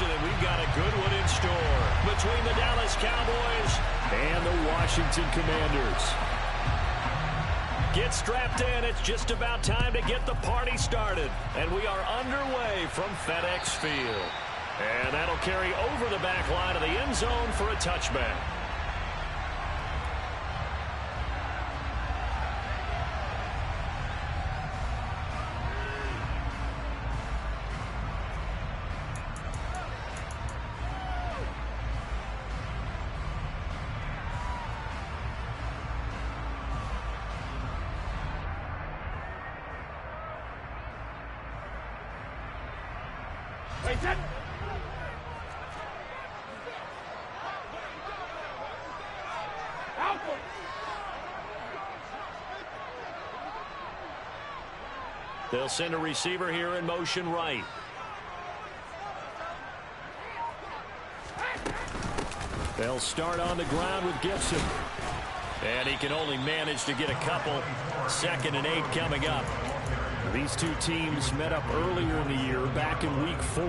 possession, and we've got a good one in store between the Dallas Cowboys and the Washington Commanders. Get strapped in. It's just about time to get the party started. And we are underway from FedEx Field. And that'll carry over the back line of the end zone for a touchback. They'll send a receiver here in motion right. They'll start on the ground with Gibson. And he can only manage to get a couple. 2nd and 8 coming up. These two teams met up earlier in the year, back in Week 4,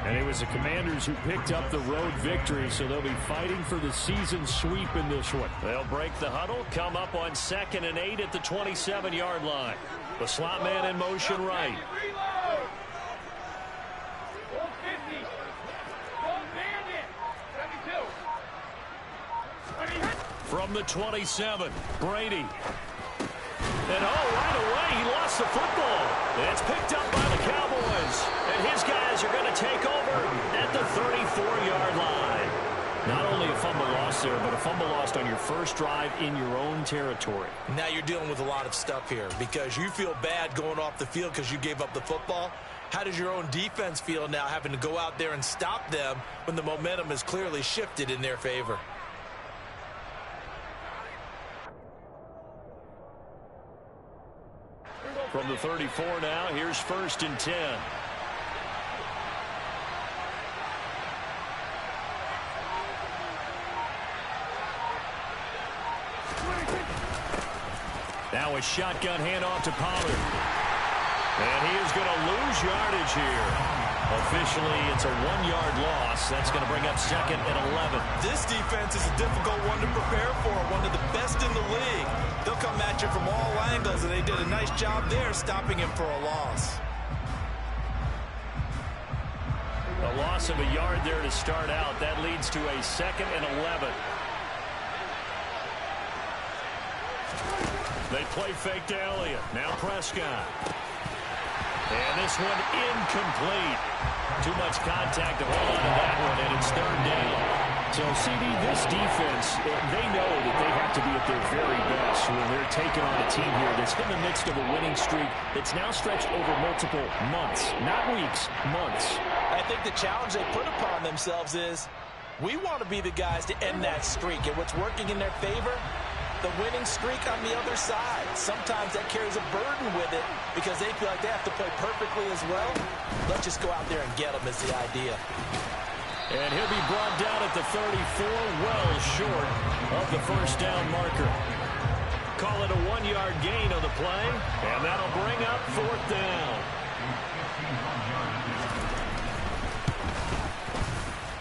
and it was the Commanders who picked up the road victory, so they'll be fighting for the season sweep in this one. They'll break the huddle, come up on 2nd and 8 at the 27-yard line. The slot man in motion right. From the 27, Brady. And right away, he lost the football. It's picked up by the Cowboys. And his guys are going to take over at the 34-yard line. Not only a fumble loss there, but a fumble lost on your first drive in your own territory. Now you're dealing with a lot of stuff here because you feel bad going off the field because you gave up the football. How does your own defense feel now having to go out there and stop them when the momentum is clearly shifted in their favor? From the 34 now, here's 1st and 10. Now a shotgun handoff to Pollard. And he is going to lose yardage here. Officially, it's a 1-yard loss. That's going to bring up 2nd and 11. This defense is a difficult one to prepare for, one of the best in the league. They'll come at you from all angles, and they did a nice job there stopping him for a loss. A loss of a yard there to start out. That leads to a 2nd and 11. They play fake to Elliott. Now Prescott. And this one incomplete. Too much contact to hold on to that one, and it's 3rd down. So, CD, this defense, they know that they have to be at their very best when they're taking on a team here that's in the midst of a winning streak that's now stretched over multiple months, not weeks, months. I think the challenge they put upon themselves is we want to be the guys to end that streak, and what's working in their favor, the winning streak on the other side. Sometimes that carries a burden with it because they feel like they have to play perfectly as well. Let's just go out there and get them is the idea. And he'll be brought down at the 34, well short of the 1st down marker. Call it a 1-yard gain on the play, and that'll bring up 4th down.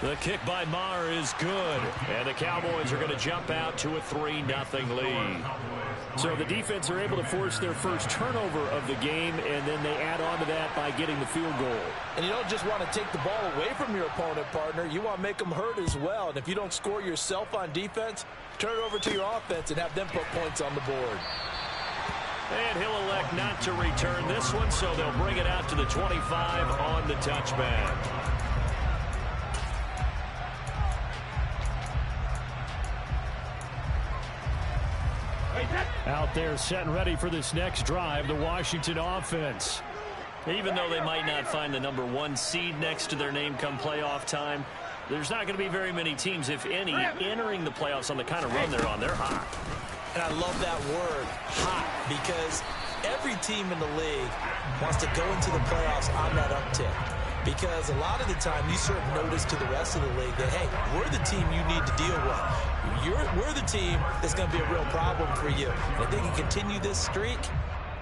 The kick by Maher is good, and the Cowboys are going to jump out to a 3-0 lead. So the defense are able to force their first turnover of the game, and then they add on to that by getting the field goal. And you don't just want to take the ball away from your opponent, partner. You want to make them hurt as well. And if you don't score yourself on defense, turn it over to your offense and have them put points on the board. And he'll elect not to return this one, so they'll bring it out to the 25 on the touchback. Out there set and ready for this next drive, the Washington offense. Even though they might not find the number 1 seed next to their name come playoff time, there's not going to be very many teams, if any, entering the playoffs on the kind of run they're on. They're hot. And I love that word, hot, because every team in the league wants to go into the playoffs on that uptick. Because a lot of the time you serve notice to the rest of the league that, hey, we're the team you need to deal with. We're the team that's going to be a real problem for you. And if they can continue this streak,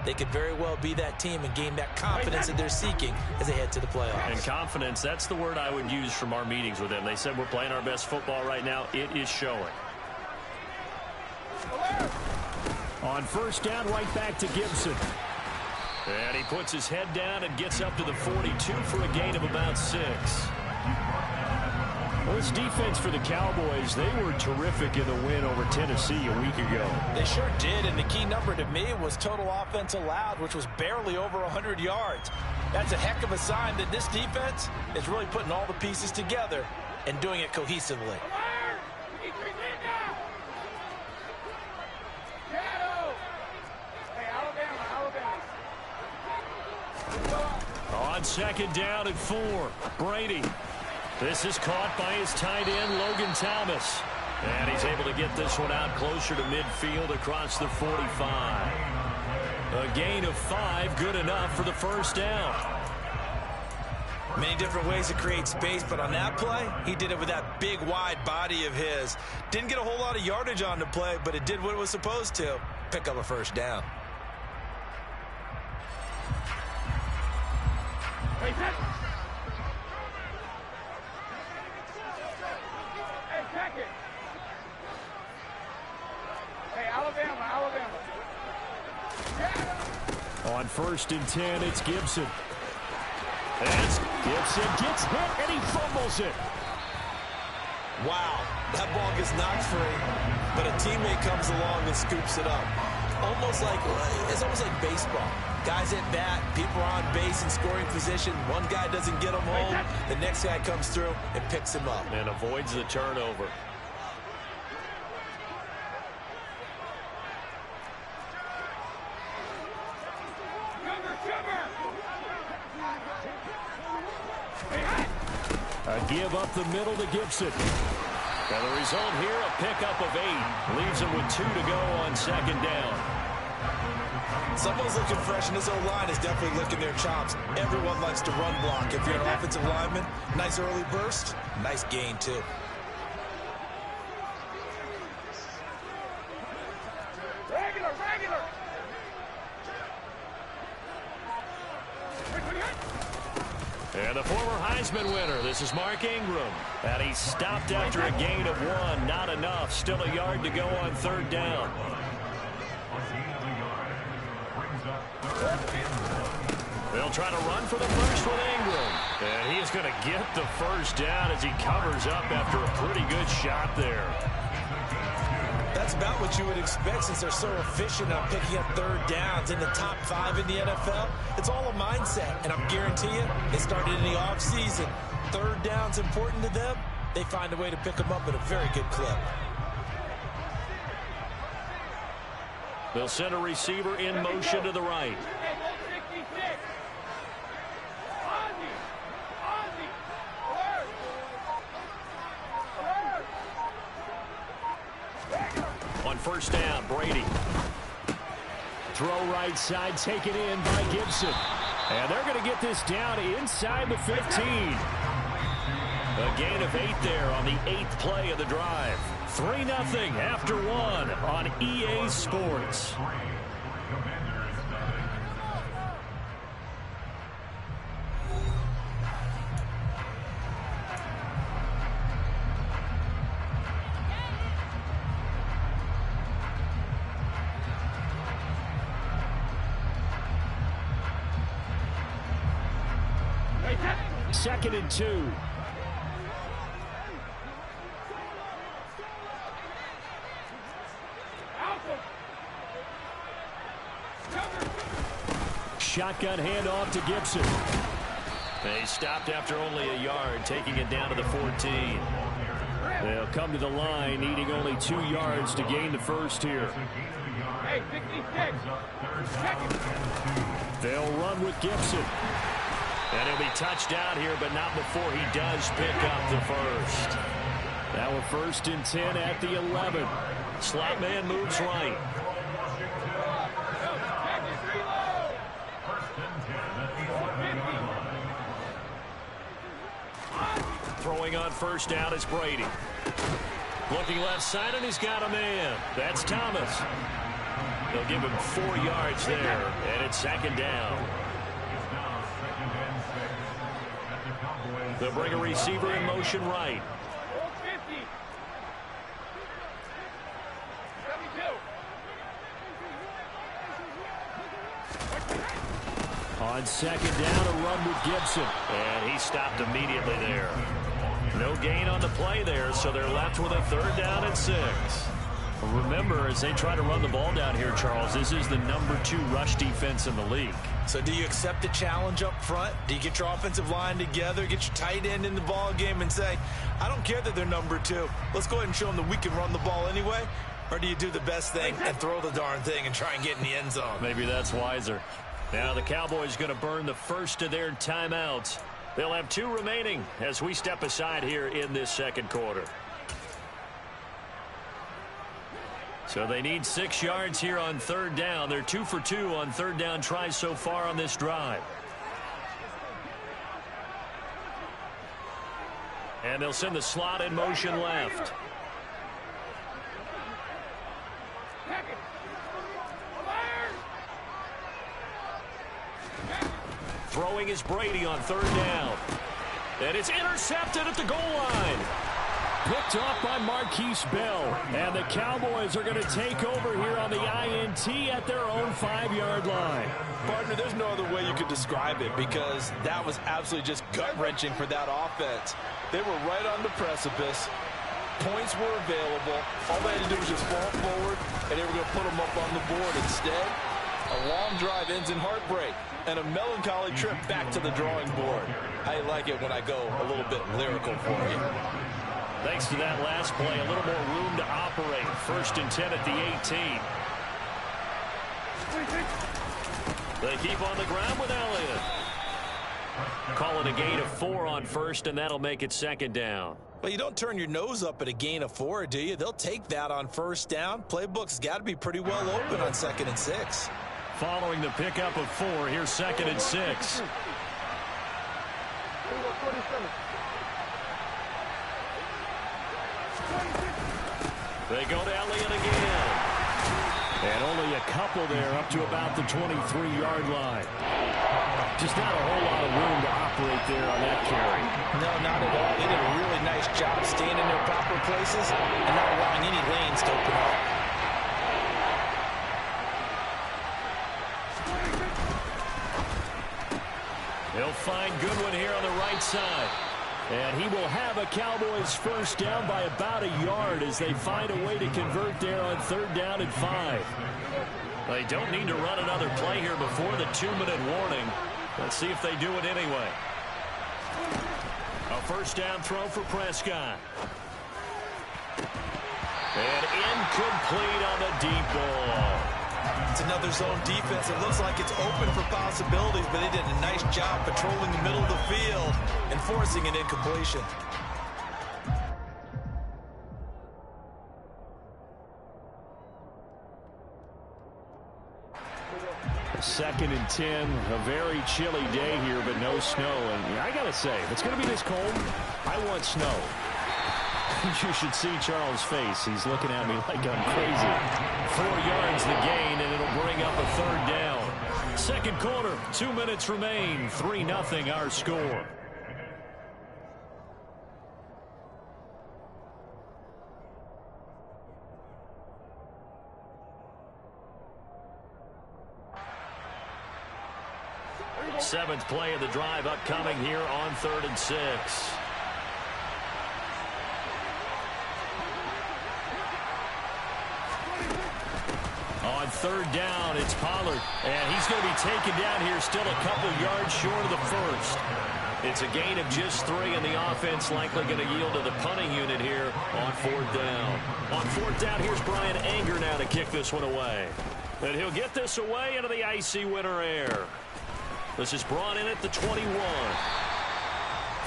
they could very well be that team and gain that confidence that they're seeking as they head to the playoffs. And confidence, that's the word I would use from our meetings with them. They said we're playing our best football right now. It is showing. On first down, right back to Gibson. And he puts his head down and gets up to the 42 for a gain of about 6. Well, this defense for the Cowboys, they were terrific in the win over Tennessee a week ago. They sure did, and the key number to me was total offense allowed, which was barely over 100 yards. That's a heck of a sign that this defense is really putting all the pieces together and doing it cohesively. On second down and 4, Brady. This is caught by his tight end, Logan Thomas. And he's able to get this one out closer to midfield across the 45. A gain of 5, good enough for the first down. Many different ways to create space, but on that play, he did it with that big, wide body of his. Didn't get a whole lot of yardage on the play, but it did what it was supposed to. Pick up a first down. Hey, check it. Hey, Alabama. On first and 10, it's Gibson. As Gibson gets hit, and he fumbles it. Wow, that ball gets knocked free, but a teammate comes along and scoops it up. It's almost like baseball. Guys at bat, people are on base in scoring position. One guy doesn't get him home. The next guy comes through and picks him up. And avoids the turnover. A give up the middle to Gibson. And the result here, a pickup of 8. Leaves him with 2 to go on second down. Someone's looking fresh, and this O-line is definitely licking their chops. Everyone likes to run block. If you're an offensive lineman, nice early burst, nice gain, too. Regular. And the former Heisman winner, this is Mark Ingram. And he stopped after a gain of 1. Not enough. Still a yard to go on third down. They'll try to run for the first with Ingram. And he is going to get the first down as he covers up after a pretty good shot there. That's about what you would expect since they're so efficient on picking up third downs in the top 5 in the NFL. It's all a mindset, and I'm guaranteeing you, it started in the offseason. Third down's important to them. They find a way to pick them up at a very good clip. They'll send a receiver in motion to the right. On first down, Brady. Throw right side, taken in by Gibson. And they're going to get this down inside the 15. A gain of 8 there on the 8th play of the drive. 3-0 after 1 on EA Sports. Second and 2. Shotgun handoff to Gibson. They stopped after only a yard, taking it down to the 14. They'll come to the line, needing only 2 yards to gain the first here. Hey, 56. They'll run with Gibson. And he'll be touched down here, but not before he does pick up the first. Now a first and 10 at the 11. Slot man moves right. Throwing on first down is Brady. Looking left side, and he's got a man. That's Thomas. They'll give him 4 yards there, and it's second down. They'll bring a receiver in motion right. 50. 72. On second down, a run with Gibson. And he stopped immediately there. No gain on the play there, so they're left with a 3rd down and 6. Remember, as they try to run the ball down here, Charles, this is the number 2 rush defense in the league. So do you accept the challenge up front? Do you get your offensive line together, get your tight end in the ball game and say, I don't care that they're number 2. Let's go ahead and show them that we can run the ball anyway? Or do you do the best thing and throw the darn thing and try and get in the end zone? Maybe that's wiser. Now the Cowboys going to burn the first of their timeouts. They'll have 2 remaining as we step aside here in this second quarter. So they need 6 yards here on 3rd down. They're 2 for 2 on 3rd down tries so far on this drive. And they'll send the slot in motion left. Throwing is Brady on 3rd down. And it's intercepted at the goal line. Picked off by Marquise Bell. And the Cowboys are going to take over here on the INT at their own 5-yard line. Partner, there's no other way you could describe it because that was absolutely just gut-wrenching for that offense. They were right on the precipice. Points were available. All they had to do was just fall forward, and they were going to put them up on the board. Instead, a long drive ends in heartbreak and a melancholy trip back to the drawing board. I like it when I go a little bit lyrical for you. Thanks to that last play, a little more room to operate. 1st and 10 at the 18. They keep on the ground with Elliott. Call it a gain of 4 on 1st, and that'll make it 2nd down. Well, you don't turn your nose up at a gain of 4, do you? They'll take that on 1st down. Playbook's got to be pretty well open on 2nd and 6. Following the pickup of 4, here's 2nd and 6. They go to Elliott again. And only a couple there up to about the 23-yard line. Just not a whole lot of room to operate there on that carry. No, not at all. They did a really nice job staying in their proper places and not allowing any lanes to open up. He'll find Goodwin here on the right side. And he will have a Cowboys 1st down by about a yard as they find a way to convert there on 3rd down and 5. They don't need to run another play here before the 2-minute warning. Let's see if they do it anyway. A 1st down throw for Prescott. And incomplete on the deep ball. It's another zone defense. It looks like it's open for possibilities, but they did a nice job patrolling the middle of the field and forcing an incompletion. Second and 10, a very chilly day here, but no snow. And I got to say, if it's going to be this cold, I want snow. You should see Charles' face. He's looking at me like I'm crazy. 4 yards the gain, and it'll bring up a 3rd down. Second quarter, 2 minutes remain. 3-0 our score. Seventh play of the drive upcoming here on 3rd and 6. On 3rd down, it's Pollard. And he's going to be taken down here still a couple yards short of the 1st. It's a gain of just 3, and the offense likely going to yield to the punting unit here on 4th down. On 4th down, here's Brian Anger now to kick this one away. And he'll get this away into the icy winter air. This is brought in at the 21.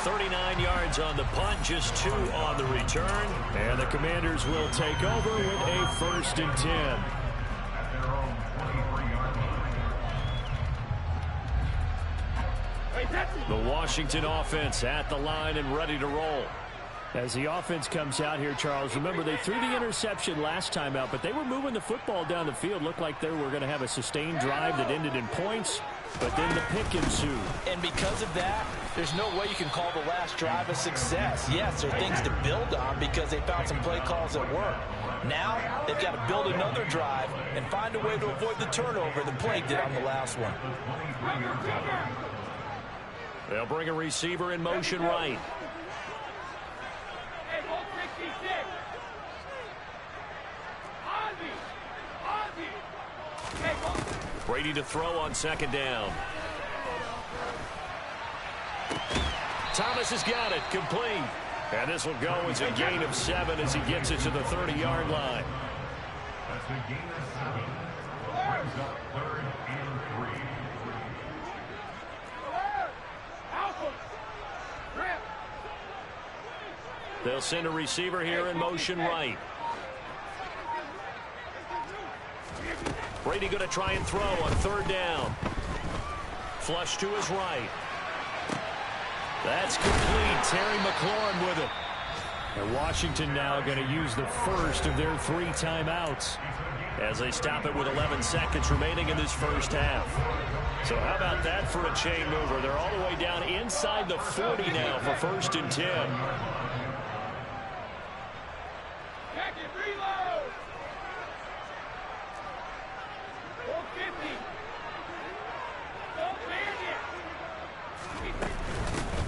39 yards on the punt, just 2 on the return. And the Commanders will take over with a 1st and 10. The Washington offense at the line and ready to roll. As the offense comes out here, Charles, remember they threw the interception last time out, but they were moving the football down the field. Looked like they were going to have a sustained drive that ended in points, but then the pick ensued. And because of that, there's no way you can call the last drive a success. Yes, there are things to build on because they found some play calls that work. Now, they've got to build another drive and find a way to avoid the turnover that plagued it on the last one. They'll bring a receiver in motion right. Brady to throw on second down. Thomas has got it, complete. And this will go as a gain of 7 as he gets it to the 30-yard line. That's a gain of 7. Brings up 3rd and 3. They'll send a receiver here in motion right. Brady going to try and throw on 3rd down. Flush to his right. That's complete. Terry McLaurin with it. And Washington now going to use the first of their 3 timeouts as they stop it with 11 seconds remaining in this first half. So how about that for a chain mover? They're all the way down inside the 40 now for 1st and 10.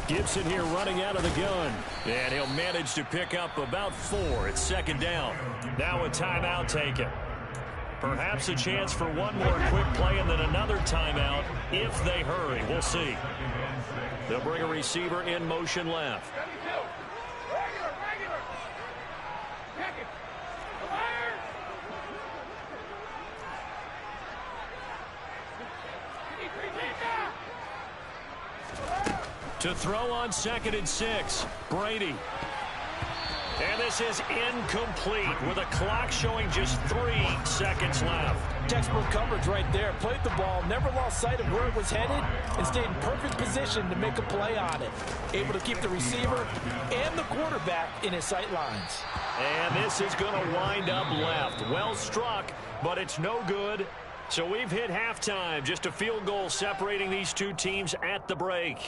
Gibson here running out of the gun. And he'll manage to pick up about 4. It's 2nd down. Now a timeout taken. Perhaps a chance for one more quick play and then another timeout if they hurry. We'll see. They'll bring a receiver in motion left. To throw on 2nd and 6, Brady. And this is incomplete with a clock showing just 3 seconds left. Textbook coverage right there. Played the ball, never lost sight of where it was headed, and stayed in perfect position to make a play on it. Able to keep the receiver and the quarterback in his sight lines. And this is going to wind up left. Well struck, but it's no good. So we've hit halftime. Just a field goal separating these two teams at the break.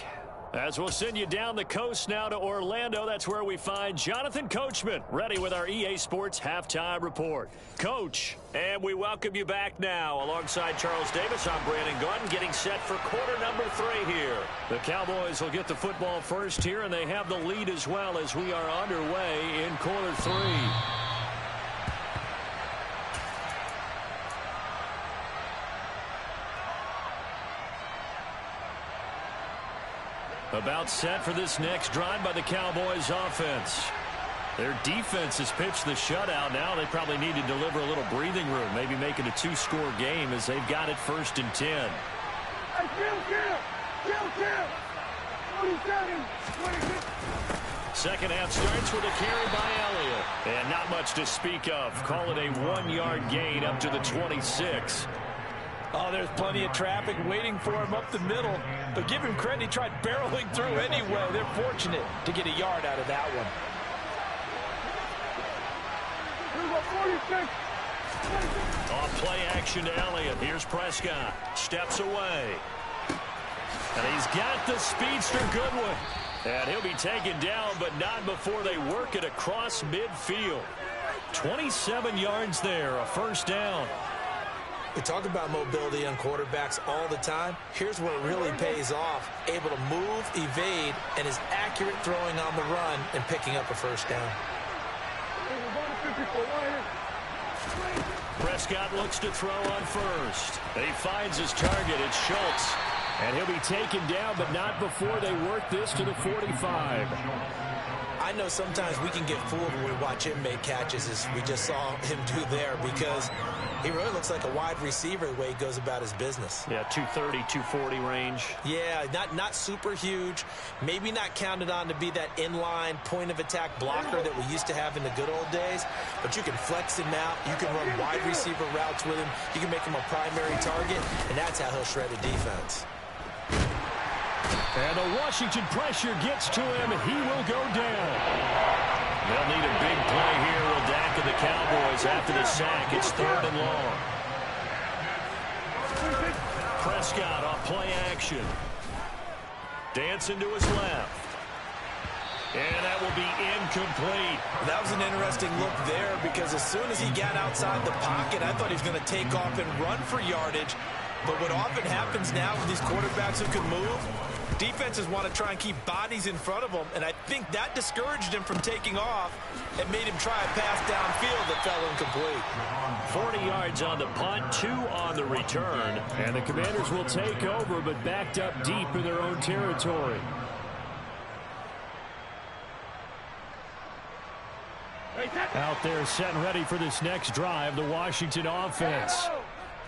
As we'll send you down the coast now to Orlando, that's where we find Jonathan Coachman, ready with our EA Sports Halftime Report. Coach, and we welcome you back now. Alongside Charles Davis, I'm Brandon Gordon, getting set for quarter number 3 here. The Cowboys will get the football first here, and they have the lead as well as we are underway in quarter 3. About set for this next drive by the Cowboys offense. Their defense has pitched the shutout. Now they probably need to deliver a little breathing room, maybe make it a 2-score game as they've got it 1st and 10. Hey, kill. 27. Second half starts with a carry by Elliott. And not much to speak of. Call it a 1-yard gain up to the 26. Oh, there's plenty of traffic waiting for him up the middle. But give him credit, he tried barreling through anyway. They're fortunate to get a yard out of that one. Off play action to Elliott. Here's Prescott. Steps away. And he's got the speedster Goodwin. And he'll be taken down, but not before they work it across midfield. 27 yards there, a 1st down. We talk about mobility on quarterbacks all the time. Here's where it really pays off. Able to move, evade, and is accurate throwing on the run and picking up a 1st down. Prescott looks to throw on 1st. He finds his target. It's Schultz. And he'll be taken down, but not before they work this to the 45. I know sometimes we can get fooled when we watch him make catches, as we just saw him do there, because he really looks like a wide receiver the way he goes about his business. Yeah, 230, 240 range. Yeah, not super huge. Maybe not counted on to be that inline point-of-attack blocker that we used to have in the good old days, but you can flex him out. You can run wide receiver routes with him. You can make him a primary target, and that's how he'll shred a defense. And the Washington pressure gets to him. He will go down. goes after the sack. It's 3rd and long. Prescott on play action. Dancing to his left. And that will be incomplete. That was an interesting look there because as soon as he got outside the pocket, I thought he was going to take off and run for yardage. But what often happens now with these quarterbacks who can move, defenses want to try and keep bodies in front of them, and I think that discouraged him from taking off and made him try a pass downfield that fell incomplete. 40 yards on the punt, 2 on the return, and the Commanders will take over, but backed up deep in their own territory. Out there setting ready for this next drive, the Washington offense.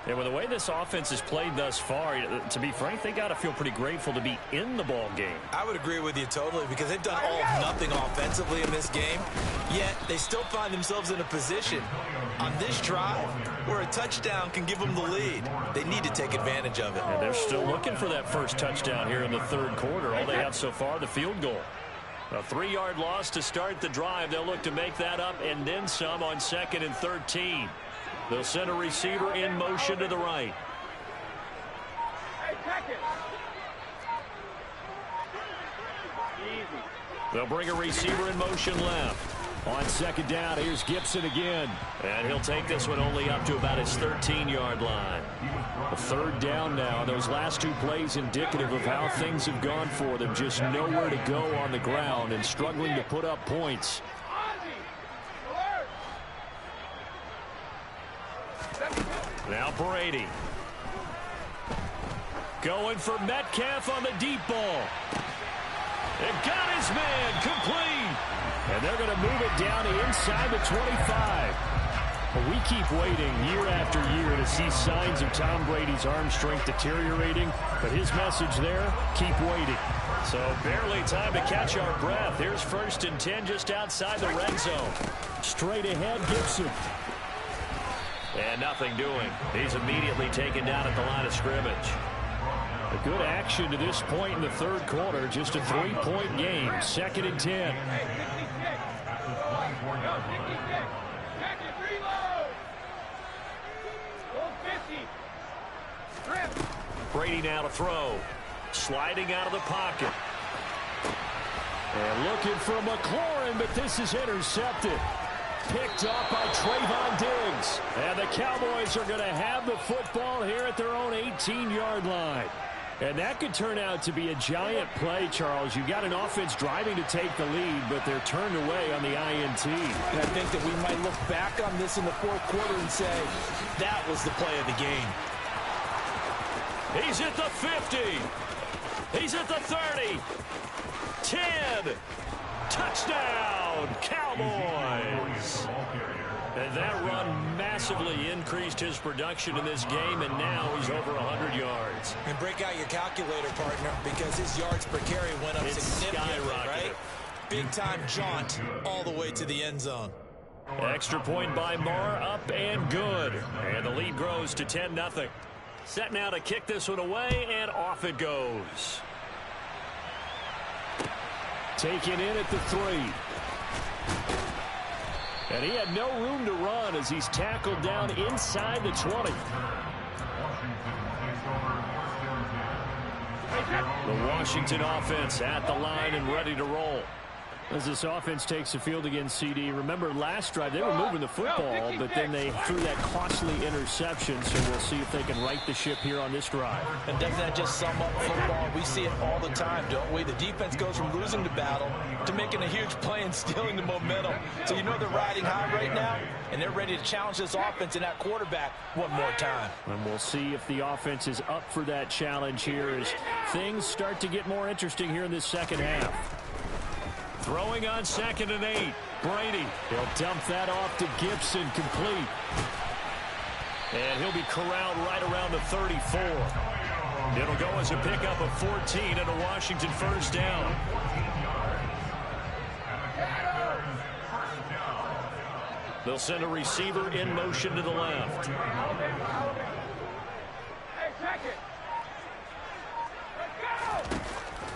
And with the way this offense has played thus far, to be frank, they got to feel pretty grateful to be in the ball game. I would agree with you totally because they've done all of nothing offensively in this game, yet they still find themselves in a position on this drive where a touchdown can give them the lead. They need to take advantage of it. And they're still looking for that first touchdown here in the 3rd quarter. All they have so far, the field goal. A 3-yard loss to start the drive. They'll look to make that up and then some on 2nd and 13. They'll send a receiver in motion to the right. They'll bring a receiver in motion left. On 2nd down, here's Gibson again. And he'll take this one only up to about his 13-yard line. A 3rd down now. Those last 2 plays indicative of how things have gone for them. Just nowhere to go on the ground and struggling to put up points. Now Brady. Going for Metcalf on the deep ball. It got his man complete. And they're going to move it down to inside the 25. But we keep waiting year after year to see signs of Tom Brady's arm strength deteriorating. But his message there, keep waiting. So barely time to catch our breath. Here's 1st and 10 just outside the red zone. Straight ahead, Gibson. And nothing doing. He's immediately taken down at the line of scrimmage. A good action to this point in the 3rd quarter. Just a 3-point game. 2nd and 10. Brady now to throw. Sliding out of the pocket. And looking for McLaurin, but this is intercepted. Picked off by Trayvon Diggs. And the Cowboys are going to have the football here at their own 18-yard line. And that could turn out to be a giant play, Charles. You got an offense driving to take the lead, but they're turned away on the INT. And I think that we might look back on this in the 4th quarter and say, that was the play of the game. He's at the 50. He's at the 30. 10. Touchdown, Cowboys. And that run massively increased his production in this game, and now he's over 100 yards. And break out your calculator, partner, because his yards per carry went up significantly, right? Big-time jaunt all the way to the end zone. Extra point by Marr, up and good. And the lead grows to 10-0. Set now to kick this one away, and off it goes. Taken in at the 3. And he had no room to run as he's tackled down inside the 20. The Washington offense at the line and ready to roll. As this offense takes the field against CD, remember last drive they were moving the football, but then they threw that costly interception, so we'll see if they can right the ship here on this drive. And doesn't that just sum up football? We see it all the time, don't we? The defense goes from losing the battle to making a huge play and stealing the momentum. So you know they're riding high right now, and they're ready to challenge this offense and that quarterback one more time. And we'll see if the offense is up for that challenge here as things start to get more interesting here in this second half. Throwing on 2nd and 8. Brady. He'll dump that off to Gibson, complete. And he'll be corralled right around the 34. It'll go as a pickup of 14 and a Washington first down. They'll send a receiver in motion to the left.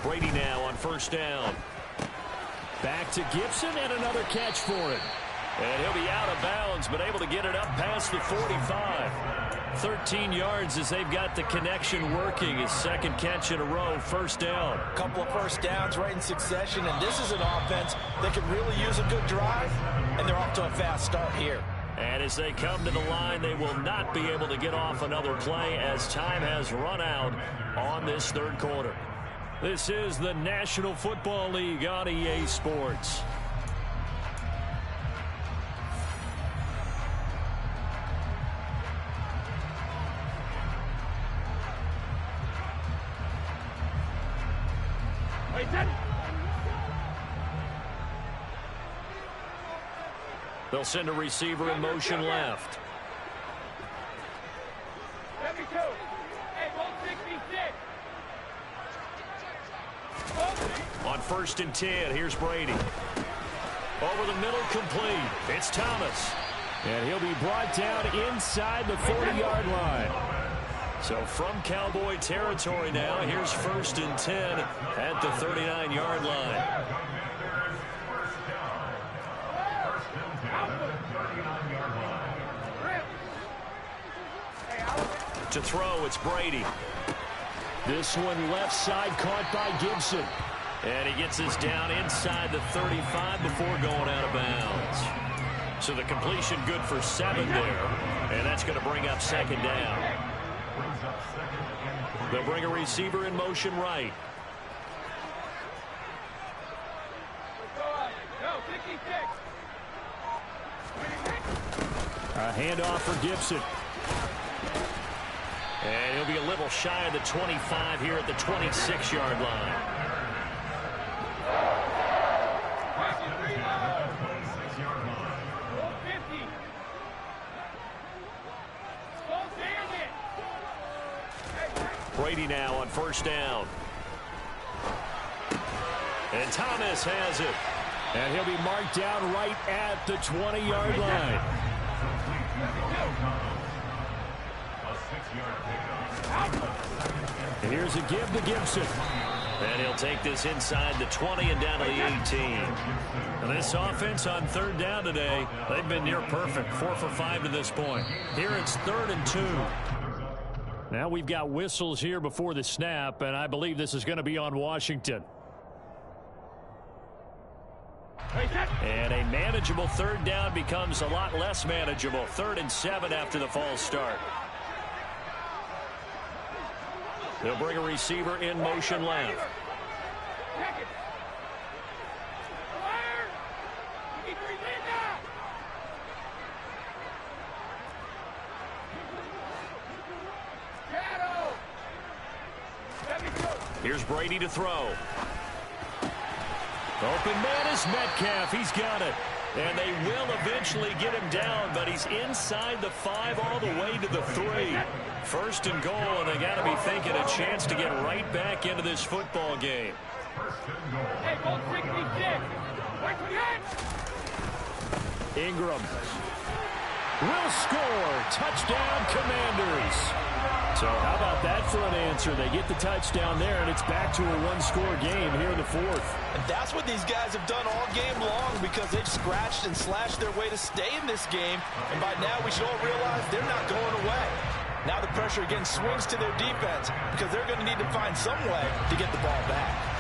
Brady now on first down. Back to Gibson and another catch for him. And he'll be out of bounds, but able to get it up past the 45. 13 yards as they've got the connection working. His second catch in a row, first down. A couple of first downs right in succession, and this is an offense that can really use a good drive, and they're off to a fast start here. And as they come to the line, they will not be able to get off another play as time has run out on this third quarter. This is the National Football League on EA Sports. They'll send a receiver in motion left. On 1st and 10, here's Brady. Over the middle, complete. It's Thomas. And he'll be brought down inside the 40-yard line. So from Cowboy territory now, here's 1st and 10 at the 39-yard line. To throw, it's Brady. This one left side caught by Gibson. And he gets us down inside the 35 before going out of bounds. So the completion good for 7 there. And that's going to bring up 2nd down. They'll bring a receiver in motion right. A handoff for Gibson. And he'll be a little shy of the 25 here at the 26-yard line. Brady now on 1st down. And Thomas has it. And he'll be marked down right at the 20-yard line. And here's a give to Gibson. And he'll take this inside the 20 and down to the 18. And this offense on 3rd down today, they've been near perfect. 4 for 5 to this point. Here it's 3rd and 2. Now we've got whistles here before the snap, and I believe this is going to be on Washington. And a manageable 3rd down becomes a lot less manageable. 3rd and 7 after the false start. They'll bring a receiver in motion left. Here's Brady to throw. Open man is Metcalf. He's got it. And they will eventually get him down, but he's inside the 5 all the way to the 3. 1st and goal, and they got to be thinking a chance to get right back into this football game. Ingram will score. Touchdown, Commanders. So how about that for an answer? They get the touchdown there, and it's back to a one-score game here in the 4th. And that's what these guys have done all game long, because they've scratched and slashed their way to stay in this game. And by now we should all realize they're not going away. Now the pressure again swings to their defense, because they're going to need to find some way to get the ball back.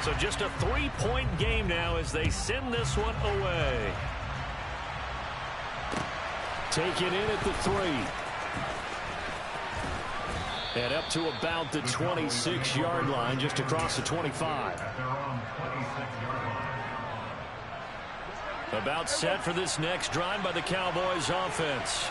So just a 3-point game now as they send this one away. Taken in at the 3. And up to about the 26-yard line, just across the 25. About set for this next drive by the Cowboys offense.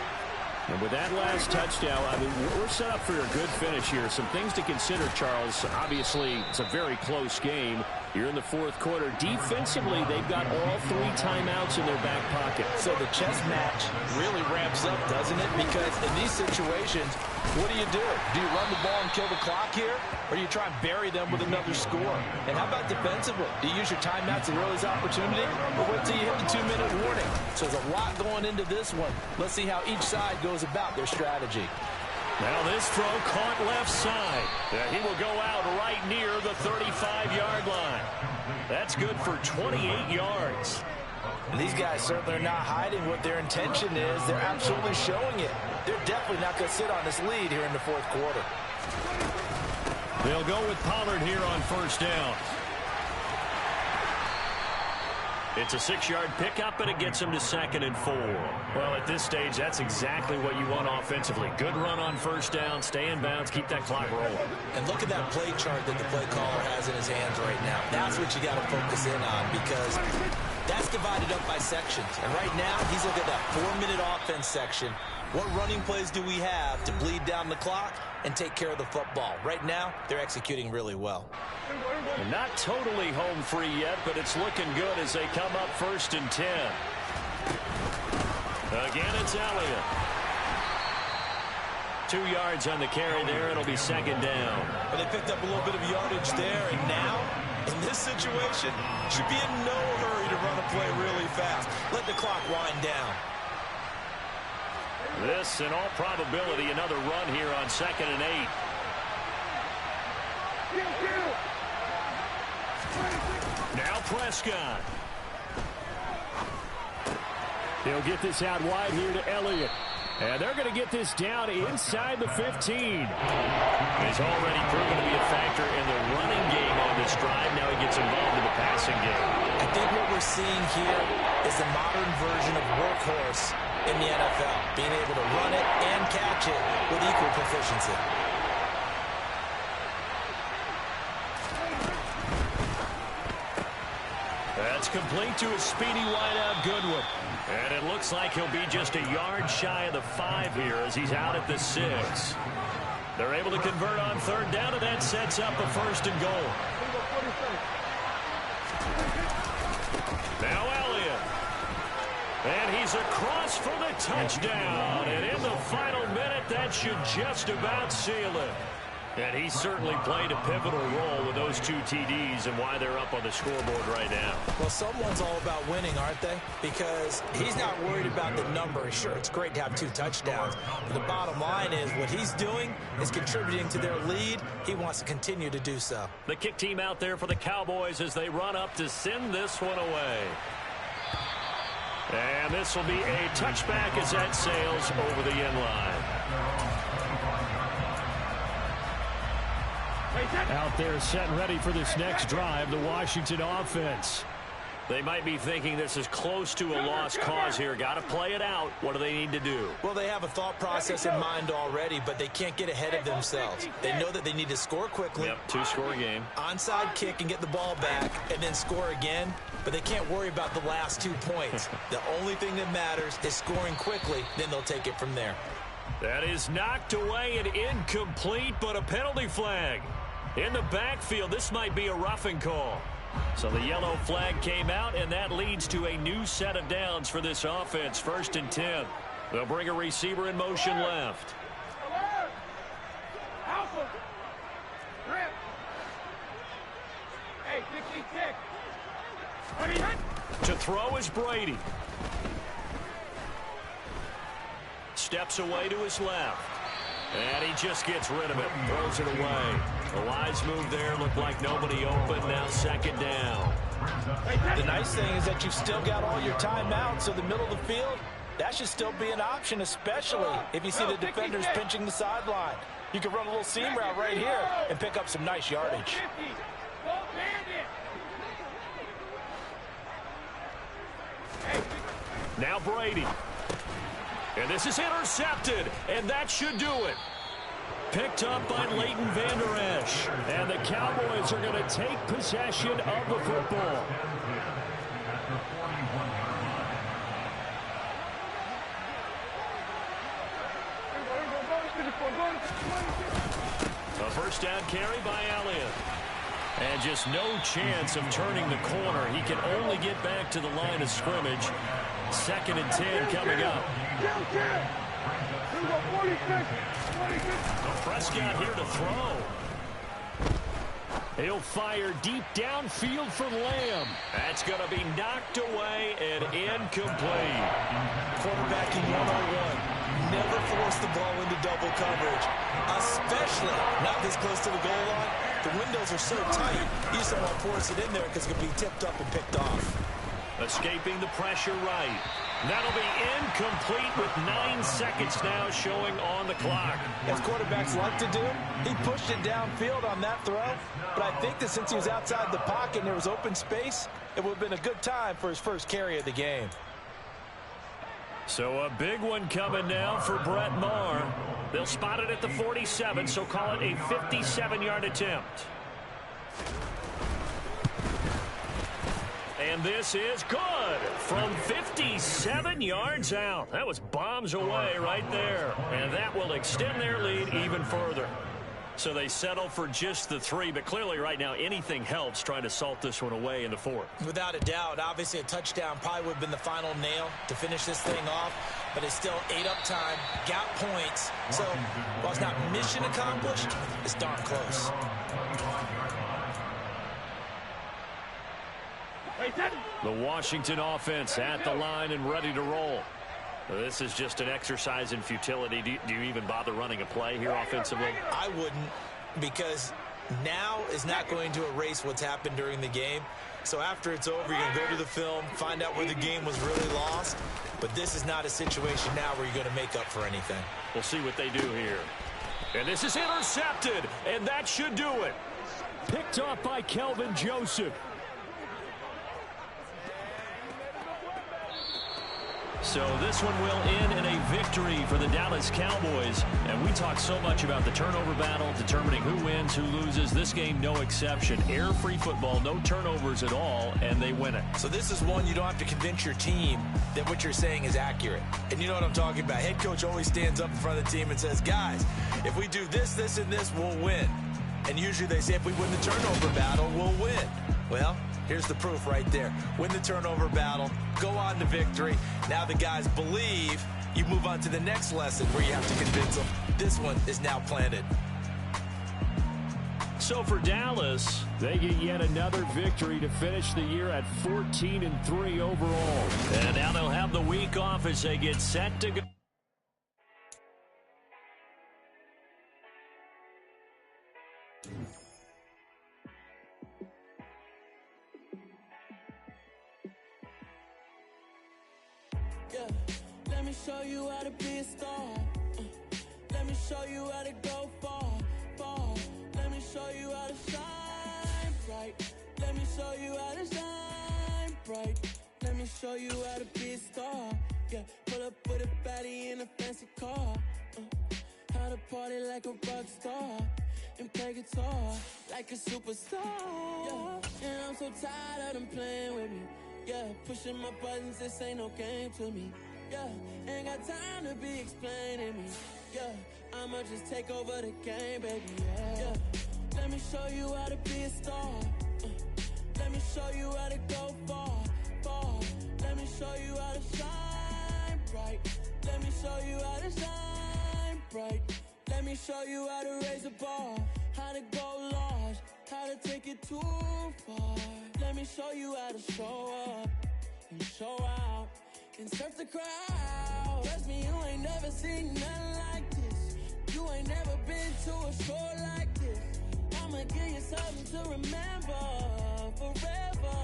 And with that last touchdown, I mean, we're set up for a good finish here. Some things to consider, Charles. Obviously, it's a very close game. You're in the 4th quarter. Defensively, they've got all 3 timeouts in their back pocket. So the chess match really ramps up, doesn't it? Because in these situations, what do? Do you run the ball and kill the clock here? Or do you try and bury them with another score? And how about defensively? Do you use your timeouts at earliest opportunity? Or wait till you hit the 2-minute warning? So there's a lot going into this one. Let's see how each side goes about their strategy. Now this throw caught left side. He will go out right near the 35-yard line. That's good for 28 yards. And these guys certainly are not hiding what their intention is. They're absolutely showing it. They're definitely not going to sit on this lead here in the fourth quarter. They'll go with Pollard here on first down. It's a 6-yard pickup, and it gets him to 2nd and 4. Well, at this stage, that's exactly what you want offensively. Good run on first down, stay in bounds, keep that clock rolling. And look at that play chart that the play caller has in his hands right now. That's what you got to focus in on, because that's divided up by sections. And right now, he's looking at that 4-minute offense section. What running plays do we have to bleed down the clock and take care of the football? Right now, they're executing really well. Not totally home free yet, but it's looking good as they come up 1st and 10. Again, it's Elliott. 2 yards on the carry there. It'll be 2nd down. Well, they picked up a little bit of yardage there, and now, in this situation, should be in no hurry to run a play really fast. Let the clock wind down. This, in all probability, another run here on 2nd and 8. Now Prescott. He'll get this out wide here to Elliott. And they're going to get this down inside the 15. He's already proven to be a factor in the running game on this drive. Now he gets involved in the passing game. I think what we're seeing here is the modern version of workhorse in the NFL, being able to run it and catch it with equal proficiency. That's complete to a speedy wideout Goodwin. And it looks like he'll be just a yard shy of the 5 here as he's out at the 6. They're able to convert on 3rd down, and that sets up a 1st and goal. Now Elliott. And he's across for the touchdown. And in the final minute, that should just about seal it. And he certainly played a pivotal role with those 2 TDs and why they're up on the scoreboard right now. Well, someone's all about winning, aren't they? Because he's not worried about the number. Sure, it's great to have 2 touchdowns. But the bottom line is what he's doing is contributing to their lead. He wants to continue to do so. The kick team out there for the Cowboys as they run up to send this one away. And this will be a touchback as that sails over the end line. Out there set and ready for this next drive, the Washington offense. They might be thinking this is close to a lost cause here. Got to play it out. What do they need to do? Well, they have a thought process in mind already, but they can't get ahead of themselves. They know that they need to score quickly. Yep, 2-score game. Onside kick and get the ball back and then score again. But they can't worry about the last 2 points. The only thing that matters is scoring quickly. Then they'll take it from there. That is knocked away and incomplete, but a penalty flag. In the backfield, this might be a roughing call. So the yellow flag came out, and that leads to a new set of downs for this offense. 1st and 10. They'll bring a receiver in motion left. To throw is Brady. Steps away to his left. And he just gets rid of it. Throws it away. A wise move there. Looked like nobody open. Now 2nd down. The nice thing is that you've still got all your timeouts, so the middle of the field, that should still be an option, especially if you see the defenders pinching the sideline. You can run a little seam route right here and pick up some nice yardage. Now Brady. And this is intercepted, and that should do it. Picked up by Leighton Vander Esch. And the Cowboys are going to take possession of the football. A 1st down carry by Elliott. And just no chance of turning the corner. He can only get back to the line of scrimmage. 2nd and 10 coming up. Prescott here to throw. He'll fire deep downfield for Lamb. That's going to be knocked away and incomplete. Quarterbacking 101. never force the ball into double coverage, especially not this close to the goal line. The windows are so tight, you just don't want to force it in there because it can be tipped up and picked off. Escaping the pressure right. That'll be incomplete with 9 seconds now showing on the clock. As quarterbacks like to do, he pushed it downfield on that throw. But I think that since he was outside the pocket and there was open space, it would have been a good time for his first carry of the game. So a big one coming now for Brett Maher. They'll spot it at the 47, so call it a 57-yard attempt. And this is good from 57 yards out. That was bombs away right there. And that will extend their lead even further. So they settle for just the 3, but clearly right now anything helps trying to salt this one away in the 4th. Without a doubt, obviously a touchdown probably would have been the final nail to finish this thing off, but it's still 8 up time, got points. So while it's not mission accomplished, it's darn close. The Washington offense at the line and ready to roll. This is just an exercise in futility. Do you even bother running a play here offensively? I wouldn't, because now is not going to erase what's happened during the game. So after it's over, you're going to go to the film, find out where the game was really lost. But this is not a situation now where you're going to make up for anything. We'll see what they do here. And this is intercepted, and that should do it. Picked off by Kelvin Joseph. So this one will end in a victory for the Dallas Cowboys. And we talk so much about the turnover battle, determining who wins, who loses. This game, no exception. Error-free football, no turnovers at all, and they win it. So this is one you don't have to convince your team that what you're saying is accurate. And you know what I'm talking about. Head coach always stands up in front of the team and says, guys, if we do this, this, and this, we'll win. And usually they say if we win the turnover battle, we'll win. Well, here's the proof right there. Win the turnover battle, go on to victory. Now the guys believe. You move on to the next lesson where you have to convince them. This one is now planted. So for Dallas, they get yet another victory to finish the year at 14-3 overall. And now they'll have the week off as they get set to go. Yeah, let me show you how to be a star. Let me show you how to go far, far. Let me show you how to shine bright. Let me show you how to shine bright. Let me show you how to be a star. Yeah, pull up with a baddie in a fancy car. How to party like a rock star and play guitar like a superstar. Yeah, and I'm so tired of them playing with me. Yeah, pushing my buttons, this ain't no game to me. Yeah, ain't got time to be explaining me. Yeah, I'ma just take over the game, baby. Yeah, let me show you how to be a star. Let me show you how to go far, far. Let me show you how to shine bright. Let me show you how to shine bright. Let me show you how to raise the bar, how to go large, how to take it too far. Let me show you how to show up and show out and surf the crowd. Trust me, you ain't never seen nothing like this. You ain't never been to a show like this. I'ma give you something to remember forever.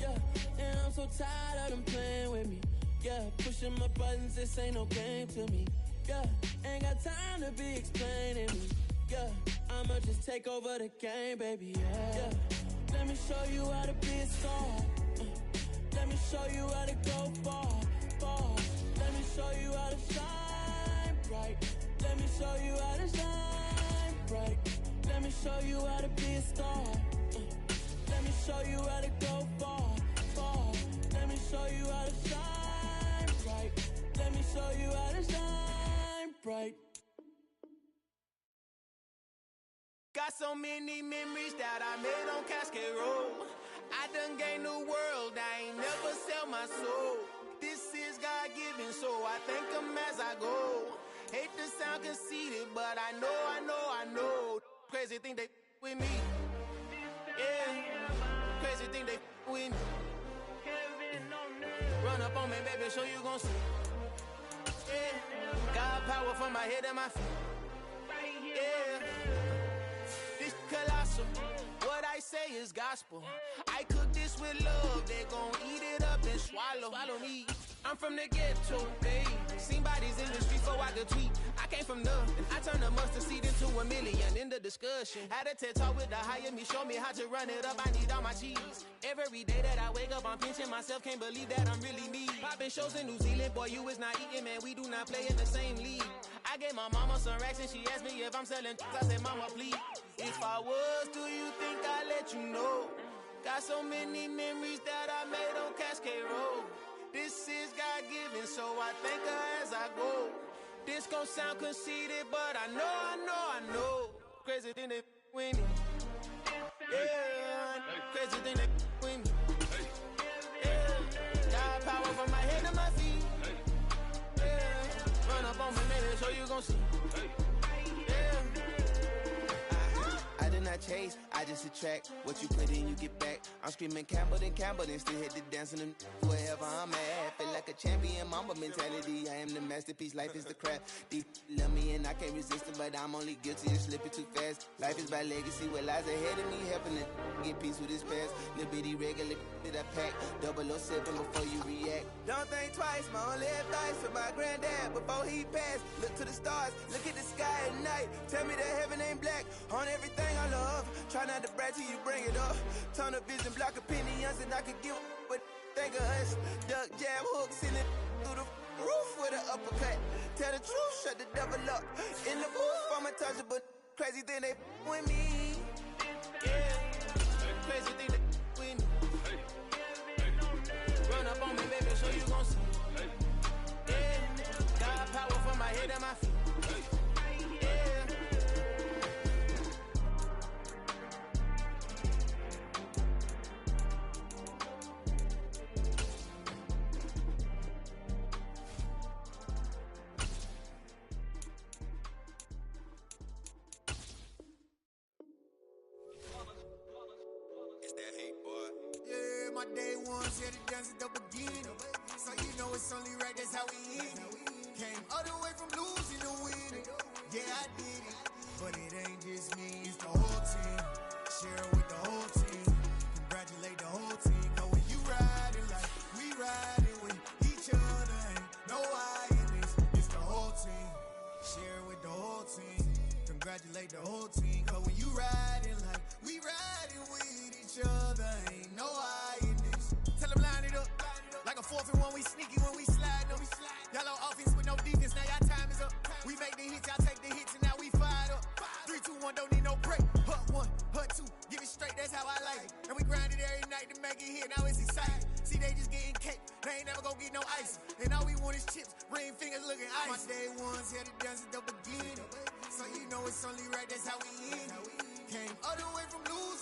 Yeah, and I'm so tired of them playing with me. Yeah, pushing my buttons, this ain't no game to me. Yeah, ain't got time to be explaining me. Yeah, I'ma just take over the game, baby. Yeah, let me show you how to be a star. Let me show you how to go far, far. Let me show you how to shine bright. Let me show you how to shine bright. Let me show you how to be a star. Let me show you how to go far, far. Let me show you how to shine bright. Let me show you how to shine bright. Got so many memories that I made on Cascade Road. I done gained the world, I ain't never sell my soul. This is God-given, so I thank him as I go. Hate to sound conceited, but I know. Crazy thing they with me. Yeah, crazy thing they with me. Run up on me, baby, so you gon' see. Got power from my head and my feet. Yeah. This colossal. What I say is gospel. I cook this with love. They gon' eat it up and swallow me. I'm from the ghetto, baby. Seen bodies in the streets so I could tweet. I came from nothing. I turned a mustard seed into a million in the discussion. Had a TED talk with the higher me, show me how to run it up. I need all my cheese. Every day that I wake up, I'm pinching myself. Can't believe that I'm really me. Popping shows in New Zealand, boy, you is not eating, man. We do not play in the same league. I gave my mama some racks and she asked me if I'm selling. I said, mama, please. If I was, do you think I'd let you know? Got so many memories that I made on Cascade Road. This is God-given, so I thank her as I go. This gon' sound conceited, but I know. Crazy thing they with me. Yeah, crazy thing they with me. Yeah, got power from my head to my feet. Yeah, run up on me, baby, so you gon' see. I did not chase, I just attract. What you put in, you get back. I'm screaming Campbell, then still hit the dance and wherever I'm at. Feel like a champion, mamba mentality. I am the masterpiece, life is the crap. Deep love me and I can't resist it, but I'm only guilty of slipping too fast. Life is by legacy, what lies ahead of me, helping to get peace with this past. Little bitty regular that I pack, 007 before you react. Don't think twice, my only advice for my granddad before he passed. Look to the stars, look at the sky at night. Tell me that heaven ain't black on everything I love. Try not to brag till you bring it up. Tunnel vision, block opinions, and I could give but think of us. Duck jab hooks in it through the roof with an uppercut. Tell the truth, shut the devil up. In the booth, I'm untouchable. Crazy thing they with me. Yeah, crazy thing they with me. Run up on me, baby, so you gon' see. Yeah, got power from my head and my feet. My day ones here to dance at the beginning. So you know it's only right, that's how we end it. Came all the way from losing to winning. Yeah, I did it. But it ain't just me, it's the whole team. Share it with the whole team. Congratulate the whole team. Cause when you riding like we riding with each other, ain't no I in this. It's the whole team. Share it with the whole team. Congratulate the whole team. Cause when you riding like we riding with each other, ain't no I in this. Tell them line it up. Like a 4th and 1, we sneaky when we slide them. Y'all on offense with no defense, now y'all time is up. We make the hits, y'all take the hits, and now we fired up. 3, 2, 1, don't need no break. Hut 1, hut 2, give it straight, that's how I like it. And we grind it every night to make it here, now it's exciting. See, they just getting cake, they ain't never gonna get no ice. And all we want is chips, ring fingers looking ice. My day ones here to dance at the beginning. So you know it's only right, that's how we end it. Came all the way from losing